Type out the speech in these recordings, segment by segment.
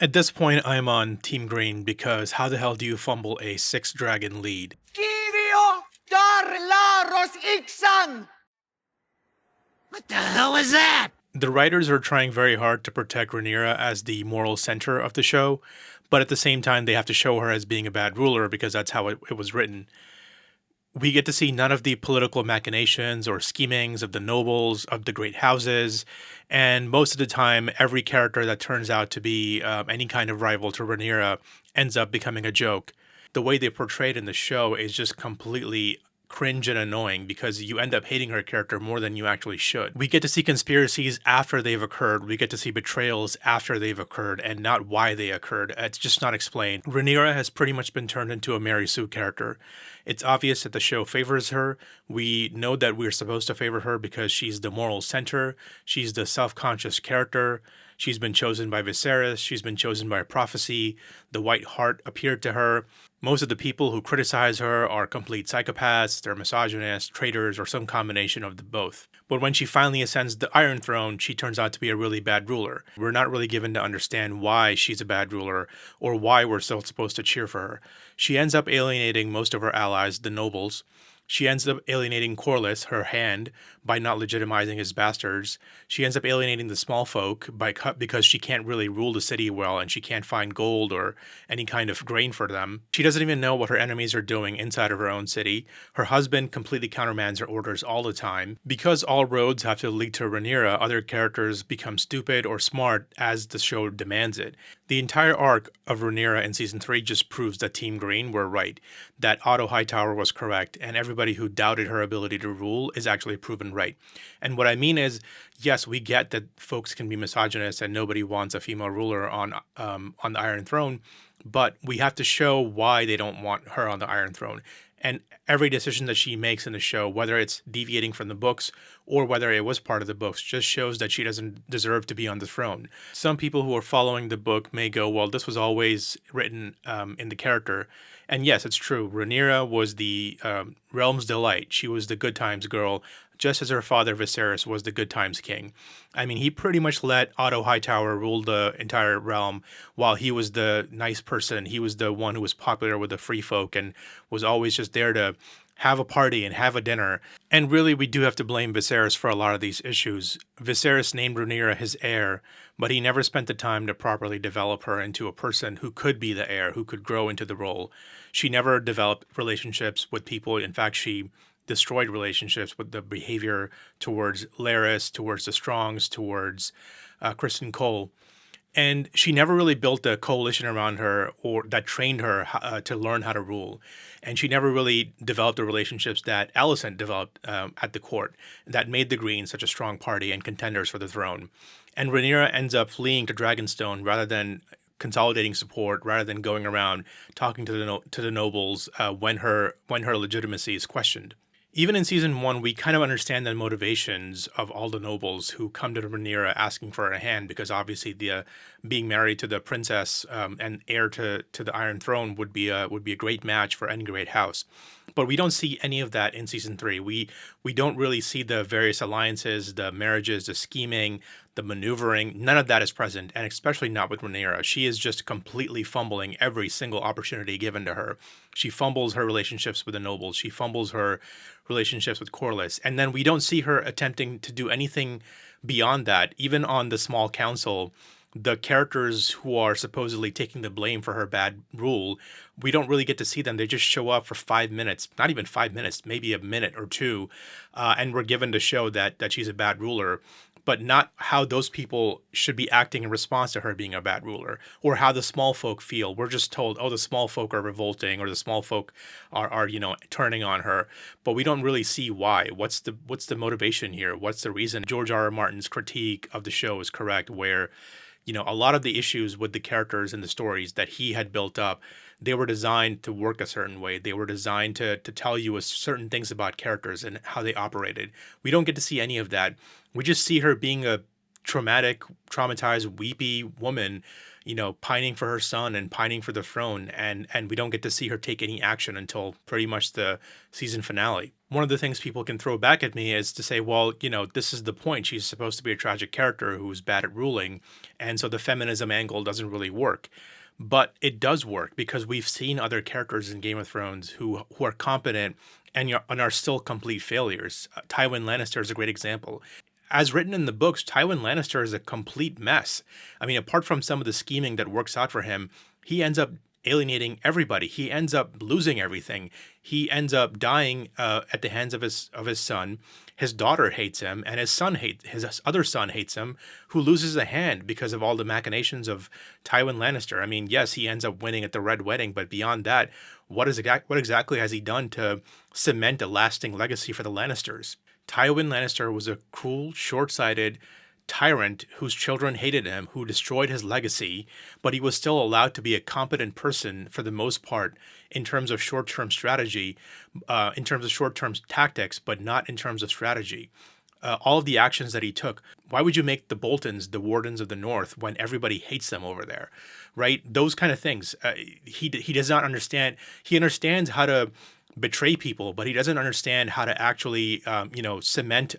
At this point, I'm on Team Green because how the hell do you fumble a 6 dragon lead? Kirio Darlaros Ixan! What the hell was that? The writers are trying very hard to protect Rhaenyra as the moral center of the show, but at the same time, they have to show her as being a bad ruler because that's how it was written. We get to see none of the political machinations or schemings of the nobles, of the great houses, and most of the time, every character that turns out to be any kind of rival to Rhaenyra ends up becoming a joke. The way they portray it in the show is just completely cringe and annoying because you end up hating her character more than you actually should. We get to see conspiracies after they've occurred. We get to see betrayals after they've occurred and not why they occurred. It's just not explained. Rhaenyra has pretty much been turned into a Mary Sue character. It's obvious that the show favors her. We know that we're supposed to favor her because she's the moral center. She's the self-conscious character. She's been chosen by Viserys. She's been chosen by prophecy. The White Hart appeared to her. Most of the people who criticize her are complete psychopaths, they're misogynists, traitors, or some combination of the both. But when she finally ascends the Iron Throne, she turns out to be a really bad ruler. We're not really given to understand why she's a bad ruler or why we're still supposed to cheer for her. She ends up alienating most of her allies, the nobles. She ends up alienating Corlys, her hand, by not legitimizing his bastards. She ends up alienating the small folk because she can't really rule the city well and she can't find gold or any kind of grain for them. She doesn't even know what her enemies are doing inside of her own city. Her husband completely countermands her orders all the time. Because all roads have to lead to Rhaenyra, other characters become stupid or smart as the show demands it. The entire arc of Rhaenyra in Season 3 just proves that Team Green were right, that Otto Hightower was correct, and everybody who doubted her ability to rule is actually proven right. And what I mean is, yes, we get that folks can be misogynist and nobody wants a female ruler on the Iron Throne, but we have to show why they don't want her on the Iron Throne. And every decision that she makes in the show, whether it's deviating from the books or whether it was part of the books, just shows that she doesn't deserve to be on the throne. Some people who are following the book may go, well, this was always written in the character. And yes, it's true. Rhaenyra was the realm's delight. She was the good times girl, just as her father Viserys was the good times king. I mean, he pretty much let Otto Hightower rule the entire realm while he was the nice person. He was the one who was popular with the free folk and was always just there to have a party and have a dinner. And really, we do have to blame Viserys for a lot of these issues. Viserys named Rhaenyra his heir, but he never spent the time to properly develop her into a person who could be the heir, who could grow into the role. She never developed relationships with people. In fact, she destroyed relationships with the behavior towards Larys, towards the Strongs, towards Kristen Cole. And she never really built a coalition around her or that trained her to learn how to rule. And she never really developed the relationships that Alicent developed at the court that made the Greens such a strong party and contenders for the throne. And Rhaenyra ends up fleeing to Dragonstone rather than consolidating support, rather than going around talking to the nobles when her legitimacy is questioned. Even in season 1, we kind of understand the motivations of all the nobles who come to Rhaenyra asking for a hand, because obviously the being married to the princess and heir to the Iron Throne would be a great match for any great house. But we don't see any of that in season 3. We don't really see the various alliances, the marriages, the scheming, the maneuvering. None of that is present, and especially not with Rhaenyra. She is just completely fumbling every single opportunity given to her. She fumbles her relationships with the nobles. She fumbles her relationships with Corlys. And then we don't see her attempting to do anything beyond that. Even on the small council, the characters who are supposedly taking the blame for her bad rule, we don't really get to see them. They just show up for 5 minutes, not even 5 minutes, maybe a minute or two, and we're given to show that she's a bad ruler, but not how those people should be acting in response to her being a bad ruler, or how the small folk feel. We're just told, oh, the small folk are revolting, or the small folk are turning on her, but we don't really see why. What's the motivation here? What's the reason? George R. R. Martin's critique of the show is correct, where a lot of the issues with the characters and the stories that he had built up, they were designed to work a certain way. They were designed to tell you certain things about characters and how they operated. We don't get to see any of that. We just see her being a traumatized, weepy woman, pining for her son and pining for the throne. And we don't get to see her take any action until pretty much the season finale. One of the things people can throw back at me is to say, well, this is the point. She's supposed to be a tragic character who's bad at ruling. And so the feminism angle doesn't really work. But it does work because we've seen other characters in Game of Thrones who are competent and are still complete failures. Tywin Lannister is a great example. As written in the books, Tywin Lannister is a complete mess. I mean, apart from some of the scheming that works out for him, he ends up alienating everybody. He ends up losing everything. He ends up dying at the hands of his son. His daughter hates him, and his other son hates him, who loses a hand because of all the machinations of Tywin Lannister. I mean, yes, he ends up winning at the Red Wedding, but beyond that, what exactly has he done to cement a lasting legacy for the Lannisters? Tywin Lannister was a cruel, short-sighted tyrant whose children hated him, who destroyed his legacy, but he was still allowed to be a competent person for the most part in terms of short-term strategy, in terms of short-term tactics, but not in terms of strategy. All of the actions that he took, why would you make the Boltons the Wardens of the North when everybody hates them over there, right? Those kind of things. He does not understand. He understands how to betray people, but he doesn't understand how to actually, cement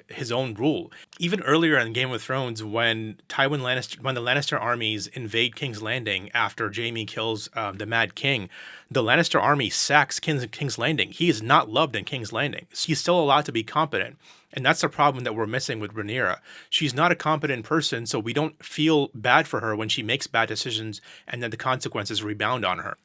his own rule. Even earlier in Game of Thrones, when the Lannister armies invade King's Landing after Jaime kills the Mad King, the Lannister army sacks King's Landing. He is not loved in King's Landing. He's still allowed to be competent. And that's the problem that we're missing with Rhaenyra. She's not a competent person, so we don't feel bad for her when she makes bad decisions and then the consequences rebound on her.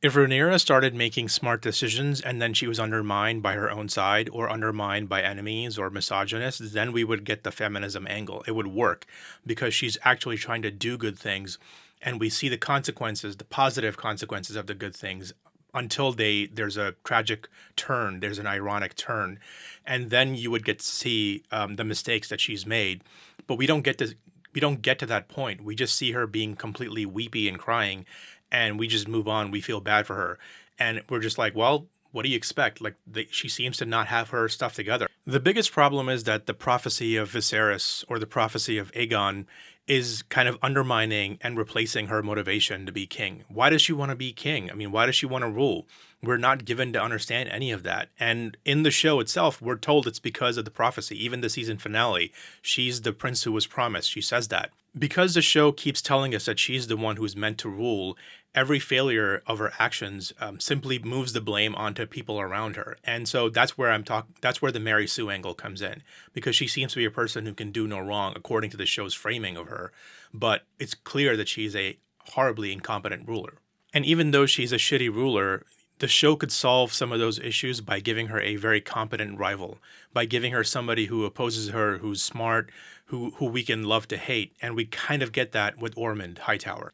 If Rhaenyra started making smart decisions and then she was undermined by her own side or undermined by enemies or misogynists, then we would get the feminism angle. It would work because she's actually trying to do good things and we see the consequences, the positive consequences of the good things until there's a tragic turn, there's an ironic turn, and then you would get to see the mistakes that she's made. But we don't get to that point. We just see her being completely weepy and crying, and we just move on. We feel bad for her, and we're just like, well, what do you expect? Like, she seems to not have her stuff together. The biggest problem is that the prophecy of Viserys or the prophecy of Aegon is kind of undermining and replacing her motivation to be king. Why does she want to be king? I mean, why does she want to rule? We're not given to understand any of that. And in the show itself, we're told it's because of the prophecy. Even the season finale, she's the prince who was promised. She says that. Because the show keeps telling us that she's the one who's meant to rule, every failure of her actions simply moves the blame onto people around her. And so that's where that's where the Mary Sue angle comes in, because she seems to be a person who can do no wrong according to the show's framing of her. But it's clear that she's a horribly incompetent ruler. And even though she's a shitty ruler, the show could solve some of those issues by giving her a very competent rival, by giving her somebody who opposes her, who's smart, who we can love to hate. And we kind of get that with Ormund Hightower.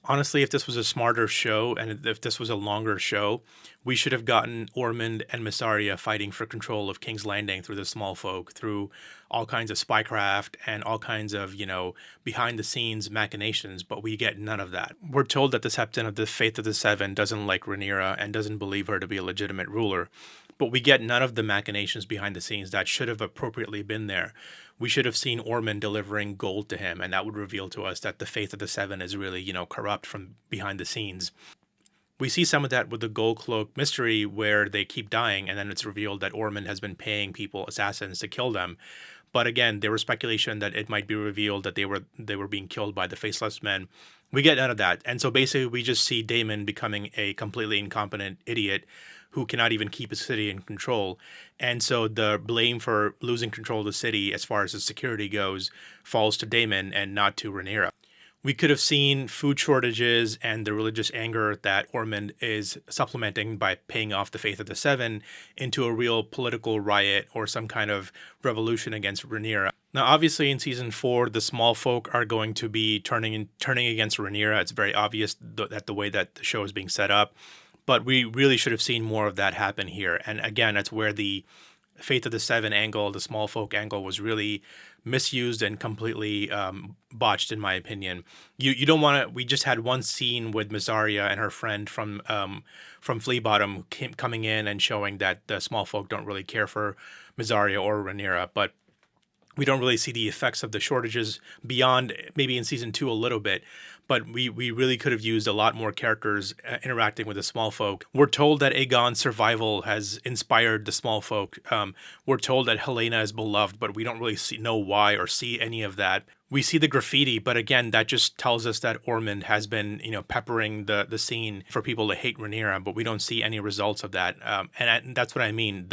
Honestly, if this was a smarter show and if this was a longer show, we should have gotten Ormund and Mysaria fighting for control of King's Landing through the Smallfolk, through all kinds of spycraft and all kinds of, behind-the-scenes machinations, but we get none of that. We're told that the Septon of the Faith of the Seven doesn't like Rhaenyra and doesn't believe her to be a legitimate ruler, but we get none of the machinations behind the scenes that should have appropriately been there. We should have seen Ormund delivering gold to him, and that would reveal to us that the Faith of the Seven is really, corrupt from behind the scenes. We see some of that with the Gold Cloak mystery where they keep dying, and then it's revealed that Ormund has been paying people, assassins, to kill them. But again, there was speculation that it might be revealed that they were being killed by the Faceless Men. We get none of that. And so basically we just see Daemon becoming a completely incompetent idiot who cannot even keep his city in control. And so the blame for losing control of the city as far as the security goes falls to Daemon and not to Rhaenyra. We could have seen food shortages and the religious anger that Ormond is supplementing by paying off the Faith of the Seven into a real political riot or some kind of revolution against Rhaenyra. Now, obviously, in season 4, the small folk are going to be turning against Rhaenyra. It's very obvious that the way that the show is being set up. But we really should have seen more of that happen here. And again, that's where the Faith of the Seven angle, the small folk angle, was really misused and completely botched, in my opinion. You don't want to. We just had one scene with Mysaria and her friend from Flea Bottom coming in and showing that the small folk don't really care for Mysaria or Rhaenyra, but we don't really see the effects of the shortages beyond maybe in season 2 a little bit. but we really could have used a lot more characters interacting with the Smallfolk. We're told that Aegon's survival has inspired the Smallfolk. We're told that Helaena is beloved, but we don't really know why or see any of that. We see the graffiti, but again, that just tells us that Ormund has been, peppering the scene for people to hate Rhaenyra, but we don't see any results of that. And that's what I mean.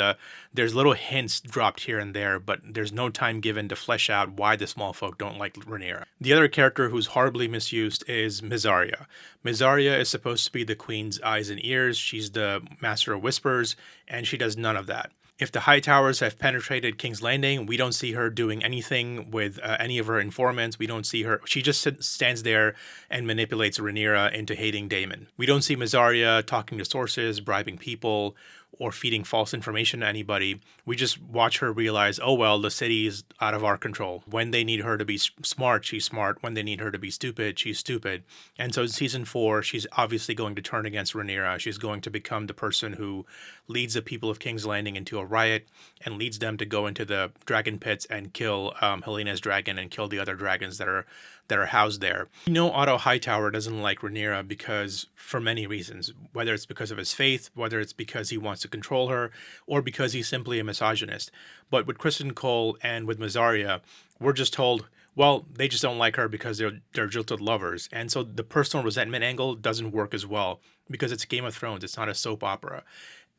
There's little hints dropped here and there, but there's no time given to flesh out why the Smallfolk don't like Rhaenyra. The other character who's horribly misused is Mysaria. Mysaria is supposed to be the queen's eyes and ears. She's the master of whispers, and she does none of that. If the High Towers have penetrated King's Landing, we don't see her doing anything with any of her informants. We don't see her. She just stands there and manipulates Rhaenyra into hating Daemon. We don't see Mysaria talking to sources, bribing people, or feeding false information to anybody. We just watch her realize, oh, well, the city is out of our control. When they need her to be smart, she's smart. When they need her to be stupid, she's stupid. And so in season 4, she's obviously going to turn against Rhaenyra. She's going to become the person who leads the people of King's Landing into a riot and leads them to go into the dragon pits and kill Helena's dragon and kill the other dragons that are housed there. Otto Hightower doesn't like Rhaenyra because for many reasons, whether it's because of his faith, whether it's because he wants to control her, or because he's simply a misogynist. But with Criston Cole and with Mysaria, we're just told, well, they just don't like her because they're jilted lovers. And so the personal resentment angle doesn't work as well because it's Game of Thrones. It's not a soap opera.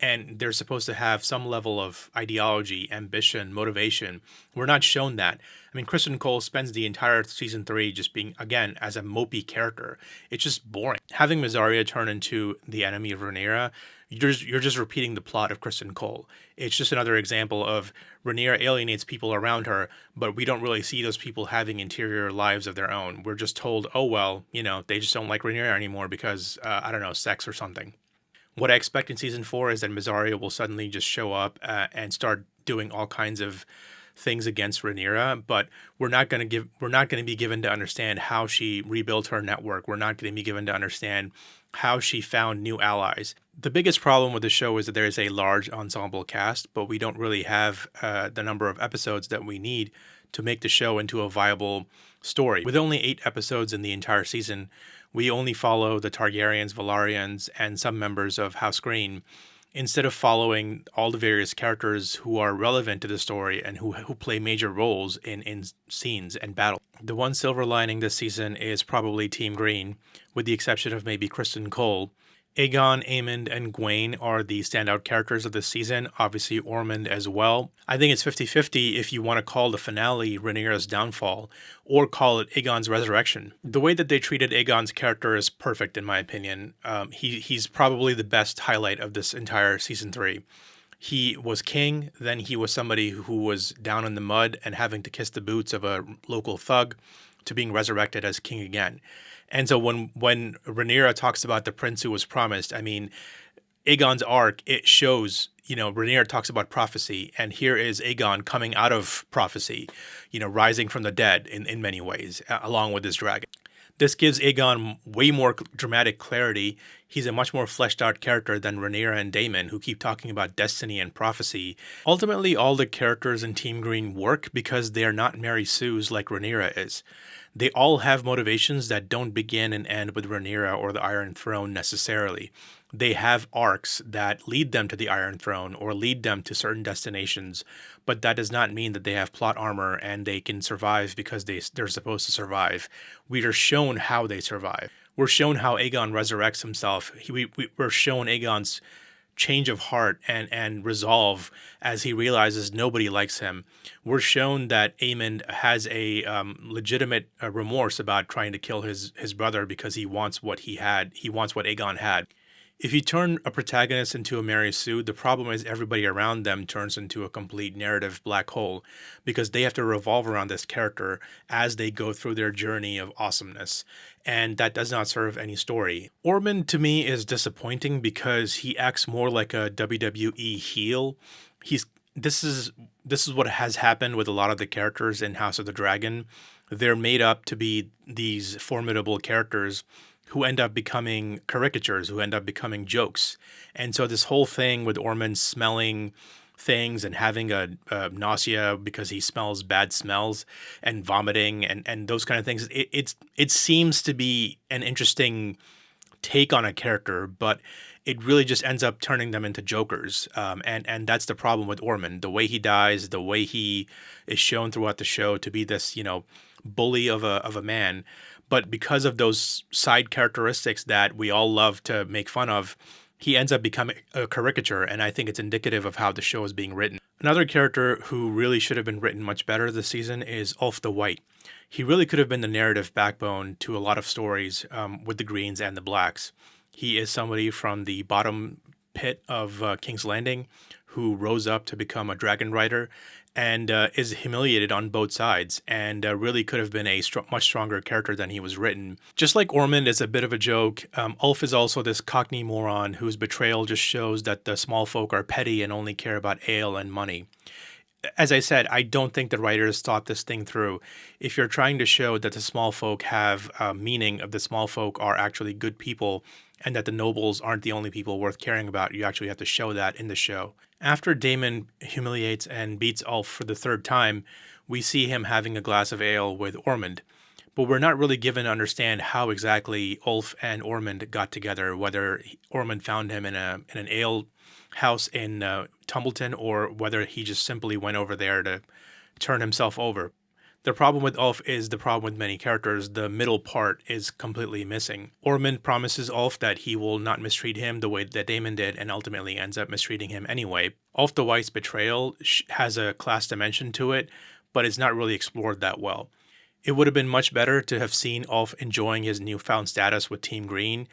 And they're supposed to have some level of ideology, ambition, motivation. We're not shown that. I mean, Criston Cole spends the entire season 3 just being, again, as a mopey character. It's just boring. Having Mysaria turn into the enemy of Rhaenyra, you're just repeating the plot of Criston Cole. It's just another example of Rhaenyra alienates people around her, but we don't really see those people having interior lives of their own. We're just told, oh, well, they just don't like Rhaenyra anymore because, sex or something. What I expect in season 4 is that Mysaria will suddenly just show up and start doing all kinds of things against Rhaenyra, but we're not going to be given to understand how she rebuilt her network. We're not going to be given to understand how she found new allies. The biggest problem with the show is that there is a large ensemble cast, but we don't really have the number of episodes that we need to make the show into a viable story. With only 8 episodes in the entire season, we only follow the Targaryens, Velaryons, and some members of House Green, instead of following all the various characters who are relevant to the story and who play major roles in scenes and battle. The one silver lining this season is probably Team Green, with the exception of maybe Criston Cole. Aegon, Aemond, and Gwaine are the standout characters of this season, obviously Ormond as well. I think it's 50-50 if you want to call the finale Rhaenyra's downfall, or call it Aegon's resurrection. The way that they treated Aegon's character is perfect in my opinion. He's probably the best highlight of this entire season 3. He was king, then he was somebody who was down in the mud and having to kiss the boots of a local thug, to being resurrected as king again. And so when Rhaenyra talks about the prince who was promised, I mean, Aegon's arc, it shows, Rhaenyra talks about prophecy, and here is Aegon coming out of prophecy, rising from the dead in many ways, along with his dragon. This gives Aegon way more dramatic clarity. He's a much more fleshed out character than Rhaenyra and Daemon, who keep talking about destiny and prophecy. Ultimately, all the characters in Team Green work because they are not Mary Sue's like Rhaenyra is. They all have motivations that don't begin and end with Rhaenyra or the Iron Throne necessarily. They have arcs that lead them to the Iron Throne or lead them to certain destinations, but that does not mean that they have plot armor and they can survive because they're supposed to survive. We are shown how they survive. We're shown how Aegon resurrects himself. We're shown Aegon's change of heart and resolve as he realizes nobody likes him. We're shown that Aemond has a legitimate remorse about trying to kill his brother because he wants what he had. He wants what Aegon had. If you turn a protagonist into a Mary Sue, the problem is everybody around them turns into a complete narrative black hole because they have to revolve around this character as they go through their journey of awesomeness. And that does not serve any story. Ormond, to me, is disappointing because he acts more like a WWE heel. This is what has happened with a lot of the characters in House of the Dragon. They're made up to be these formidable characters who end up becoming caricatures, who end up becoming jokes. And so this whole thing with Ormond smelling things and having a nausea because he smells bad smells and vomiting and those kind of things. It seems to be an interesting take on a character, but it really just ends up turning them into jokers. And that's the problem with Ormond. The way he dies, the way he is shown throughout the show to be this, bully of a man. But because of those side characteristics that we all love to make fun of, he ends up becoming a caricature, and I think it's indicative of how the show is being written. Another character who really should have been written much better this season is Ulf the White. He really could have been the narrative backbone to a lot of stories with the Greens and the Blacks. He is somebody from the bottom pit of King's Landing who rose up to become a dragon rider and is humiliated on both sides and really could have been a much stronger character than he was written. Just like Ormond is a bit of a joke, Ulf is also this cockney moron whose betrayal just shows that the small folk are petty and only care about ale and money. As I said, I don't think the writers thought this thing through. If you're trying to show that the small folk have meaning, of the small folk are actually good people, and that the nobles aren't the only people worth caring about, you actually have to show that in the show. After Daemon humiliates and beats Ulf for the third time, we see him having a glass of ale with Ormond. But we're not really given to understand how exactly Ulf and Ormond got together, whether Ormond found him in an ale house in Tumbleton, or whether he just simply went over there to turn himself over. The problem with Ulf is the problem with many characters. The middle part is completely missing. Ormond promises Ulf that he will not mistreat him the way that Daemon did, and ultimately ends up mistreating him anyway. Ulf the White's betrayal has a class dimension to it, but it's not really explored that well. It would have been much better to have seen Ulf enjoying his newfound status with Team Green,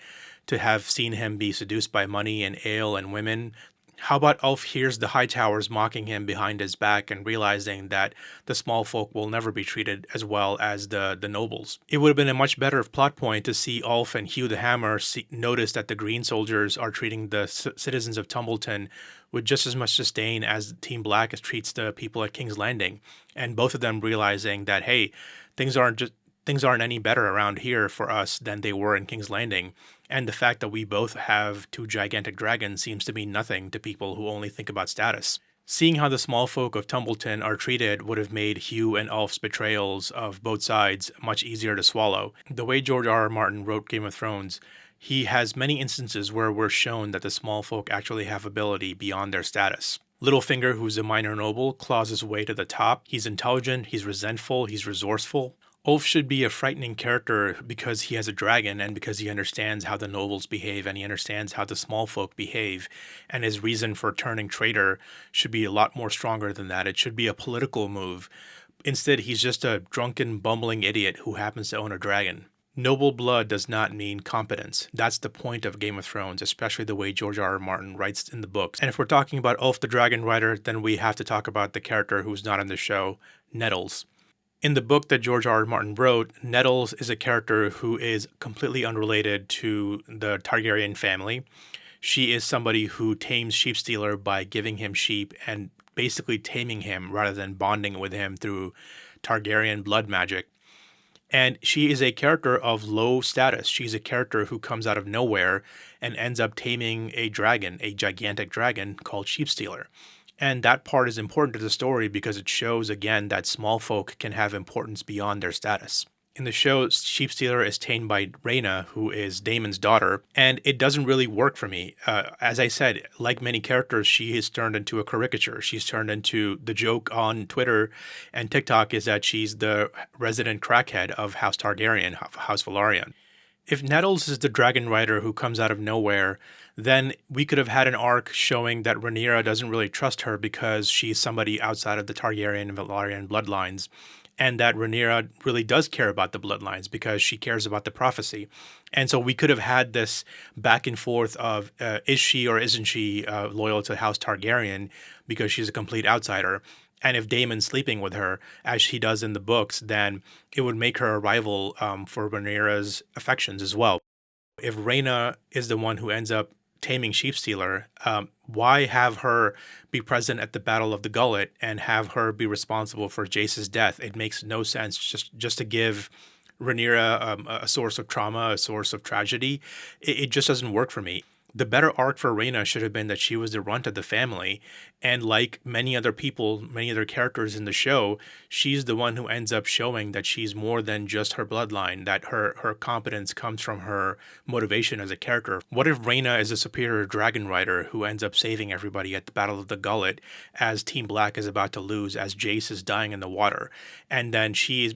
to have seen him be seduced by money and ale and women. How about Ulf hears the Hightowers mocking him behind his back and realizing that the small folk will never be treated as well as the nobles? It would have been a much better plot point to see Ulf and Hugh the Hammer notice that the Green soldiers are treating the citizens of Tumbleton with just as much disdain as Team Black treats the people at King's Landing, and both of them realizing that, hey, things aren't any better around here for us than they were in King's Landing. And the fact that we both have two gigantic dragons seems to mean nothing to people who only think about status. Seeing how the small folk of Tumbleton are treated would have made Hugh and Ulf's betrayals of both sides much easier to swallow. The way George R. R. Martin wrote Game of Thrones, he has many instances where we're shown that the small folk actually have ability beyond their status. Littlefinger, who's a minor noble, claws his way to the top. He's intelligent, he's resentful, he's resourceful. Ulf should be a frightening character because he has a dragon and because he understands how the nobles behave and he understands how the small folk behave. And his reason for turning traitor should be a lot more stronger than that. It should be a political move. Instead, he's just a drunken, bumbling idiot who happens to own a dragon. Noble blood does not mean competence. That's the point of Game of Thrones, especially the way George R. R. Martin writes in the books. And if we're talking about Ulf the Dragon Rider, then we have to talk about the character who's not in the show, Nettles. In the book that George R. R. Martin wrote, Nettles is a character who is completely unrelated to the Targaryen family. She is somebody who tames Sheepstealer by giving him sheep and basically taming him rather than bonding with him through Targaryen blood magic. And she is a character of low status. She's a character who comes out of nowhere and ends up taming a dragon, a gigantic dragon called Sheepstealer. And that part is important to the story because it shows again that small folk can have importance beyond their status. In the show, Sheepstealer is tamed by Rhaena, who is Daemon's daughter, and it doesn't really work for me. As I said, like many characters, she is turned into a caricature. She's turned into the joke on Twitter and TikTok is that she's the resident crackhead of House Targaryen, House Velaryon. If Nettles is the dragon rider who comes out of nowhere, then we could have had an arc showing that Rhaenyra doesn't really trust her because she's somebody outside of the Targaryen and Velaryon bloodlines, and that Rhaenyra really does care about the bloodlines because she cares about the prophecy. And so we could have had this back and forth of is she or isn't she loyal to House Targaryen because she's a complete outsider. And if Daemon's sleeping with her, as he does in the books, then it would make her a rival for Rhaenyra's affections as well. If Rhaena is the one who ends up taming Sheepstealer, why have her be present at the Battle of the Gullet and have her be responsible for Jace's death? It makes no sense just to give Rhaenyra a source of trauma, a source of tragedy. It just doesn't work for me. The better arc for Rhaena should have been that she was the runt of the family, and like many other people, many other characters in the show, she's the one who ends up showing that she's more than just her bloodline, that her competence comes from her motivation as a character. What if Rhaena is a superior dragon rider who ends up saving everybody at the Battle of the Gullet as Team Black is about to lose, as Jace is dying in the water, and then she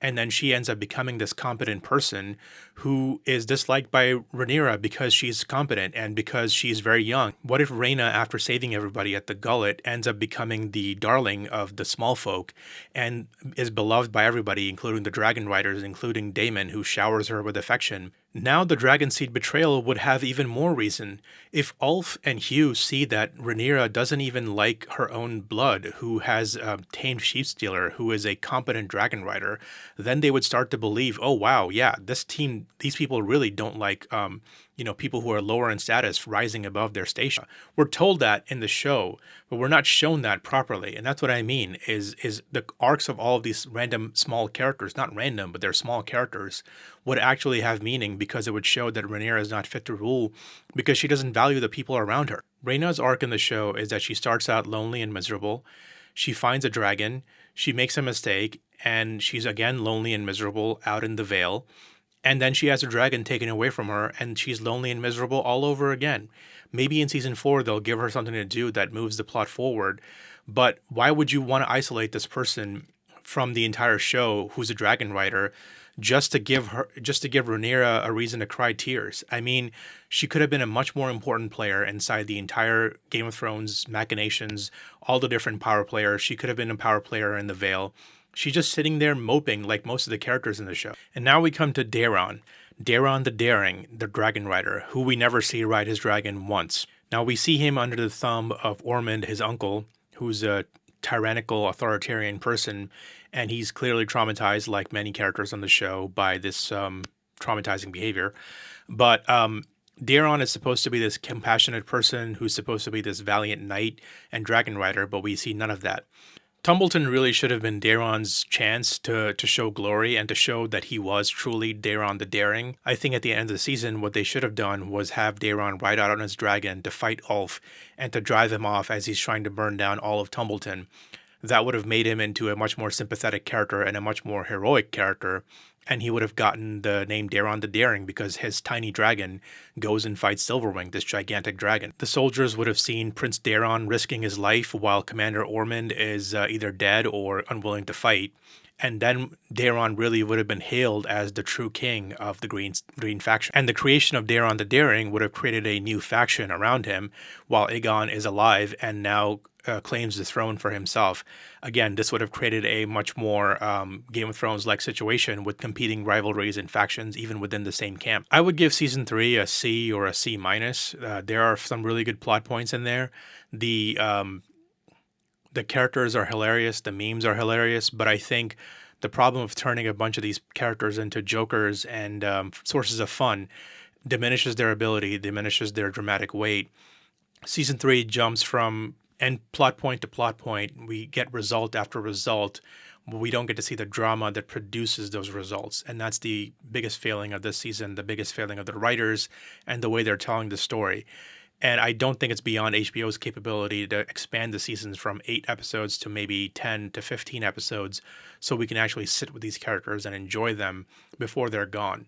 ends up becoming this competent person who is disliked by Rhaenyra because she's competent and because she's very young. What if Rhaena, after saving everybody at the Gullet, ends up becoming the darling of the Smallfolk and is beloved by everybody, including the Dragon Riders, including Daemon, who showers her with affection? Now the Dragonseed betrayal would have even more reason. If Ulf and Hugh see that Rhaenyra doesn't even like her own blood, who has tamed Sheepstealer, who is a competent dragon rider, then they would start to believe, oh wow, yeah, this team, these people really don't like people who are lower in status rising above their station. We're told that in the show, but we're not shown that properly. And that's what I mean is the arcs of all of these random small characters, not random, but they're small characters, would actually have meaning because it would show that Rhaenyra is not fit to rule because she doesn't value the people around her. Rhaena's arc in the show is that she starts out lonely and miserable. She finds a dragon, she makes a mistake, and she's again lonely and miserable out in the Vale. And then she has a dragon taken away from her, and she's lonely and miserable all over again. Maybe in season 4, they'll give her something to do that moves the plot forward. But why would you want to isolate this person from the entire show, who's a dragon rider, just to give Rhaenyra a reason to cry tears? I mean, she could have been a much more important player inside the entire Game of Thrones machinations, all the different power players. She could have been a power player in the Vale. She's just sitting there moping like most of the characters in the show. And now we come to Daeron. Daeron the Daring, the dragon rider, who we never see ride his dragon once. Now we see him under the thumb of Ormund, his uncle, who's a tyrannical, authoritarian person, and he's clearly traumatized, like many characters on the show, by this traumatizing behavior. But Daeron is supposed to be this compassionate person who's supposed to be this valiant knight and dragon rider, but we see none of that. Tumbleton really should have been Daeron's chance to show glory and to show that he was truly Daeron the Daring. I think at the end of the season, what they should have done was have Daeron ride out on his dragon to fight Ulf and to drive him off as he's trying to burn down all of Tumbleton. That would have made him into a much more sympathetic character and a much more heroic character, and he would have gotten the name Daeron the Daring because his tiny dragon goes and fights Silverwing, this gigantic dragon. The soldiers would have seen Prince Daeron risking his life while Commander Ormond is either dead or unwilling to fight. And then Daeron really would have been hailed as the true king of the Green faction. And the creation of Daeron the Daring would have created a new faction around him while Aegon is alive and now claims the throne for himself. Again, this would have created a much more Game of Thrones-like situation with competing rivalries and factions even within the same camp. I would give season 3 a C or a C minus. There are some really good plot points in there. The characters are hilarious, the memes are hilarious, but I think the problem of turning a bunch of these characters into jokers and sources of fun diminishes their ability, diminishes their dramatic weight. Season 3 jumps from end plot point to plot point. We get result after result, but we don't get to see the drama that produces those results. And that's the biggest failing of this season, the biggest failing of the writers and the way they're telling the story. And I don't think it's beyond HBO's capability to expand the seasons from 8 episodes to maybe 10 to 15 episodes so we can actually sit with these characters and enjoy them before they're gone.